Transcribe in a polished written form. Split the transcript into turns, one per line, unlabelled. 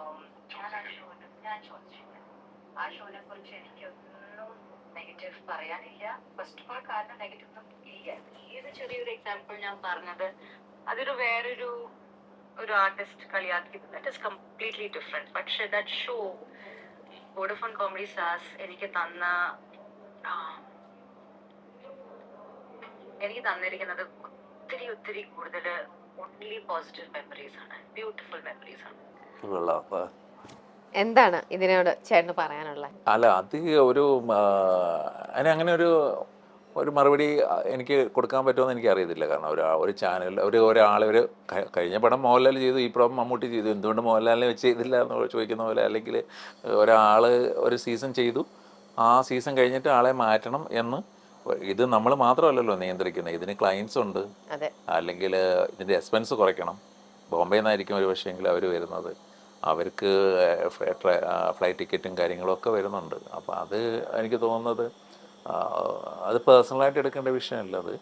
Honest. ഞാൻ ചോദിച്ചില്ല ആ ഷോനെ കുറിച്ച് എനിക്കൊന്നും നെഗറ്റീവ് പറയാനില്ല. ഫസ്റ്റ് ഓഫ് ഓൾ കാരണം നെഗറ്റീവ് ഒന്നും ഇല്ല. ഏത് ചെറിയൊരു എക്സാമ്പിൾ ഞാൻ പറഞ്ഞത് അതൊരു വേറൊരു ആർട്ടിസ്റ്റ് കളിയാക്കിയത് ദാറ്റ് ഇസ് കംപ്ലീറ്റ്ലി ഡിഫറെന്റ്. പക്ഷെ that show Vodafone comedy stars എനിക്ക് തന്നിരിക്കുന്നത് ഒത്തിരി ഒത്തിരി കൂടുതൽ ഓൺലി പോസിറ്റീവ് മെമ്മറീസ് ആണ്, ബ്യൂട്ടിഫുൾ മെമ്മറീസ് ആണ്.
എന്താണ് ഇതിനോട് ചേട്ടന് പറയാനുള്ളത്?
അല്ല, അത് ഒരു അങ്ങനെ ഒരു മറുപടി എനിക്ക് കൊടുക്കാൻ പറ്റുമെന്ന് എനിക്ക് അറിയത്തില്ല. കാരണം ഒരു ചാനൽ ഒരാൾ കഴിഞ്ഞ പടം മോഹൻലാൽ ചെയ്തു, ഈ പടം മമ്മൂട്ടി ചെയ്തു, എന്തുകൊണ്ട് മോഹൻലാലിനെ വെച്ച് ചെയ്തില്ല എന്ന് ചോദിക്കുന്ന പോലെ, അല്ലെങ്കിൽ ഒരാൾ ഒരു സീസൺ ചെയ്തു, ആ സീസൺ കഴിഞ്ഞിട്ട് ആളെ മാറ്റണം എന്ന്. ഇത് നമ്മൾ മാത്രമല്ലല്ലോ നിയന്ത്രിക്കുന്നത്, ഇതിന് ക്ലയൻസ് ഉണ്ട്, അല്ലെങ്കിൽ ഇതിൻ്റെ എക്സ്പെൻസ് കുറയ്ക്കണം. ബോംബെ നിന്നായിരിക്കും ഒരു പക്ഷേങ്കിൽ അവർ വരുന്നത്, അവർക്ക് ഫ്ലൈറ്റ് ടിക്കറ്റും കാര്യങ്ങളും ഒക്കെ വരുന്നുണ്ട്. അപ്പോൾ അത് എനിക്ക് തോന്നുന്നത് അത് പേഴ്സണലായിട്ട് എടുക്കേണ്ട വിഷയമല്ല അത്.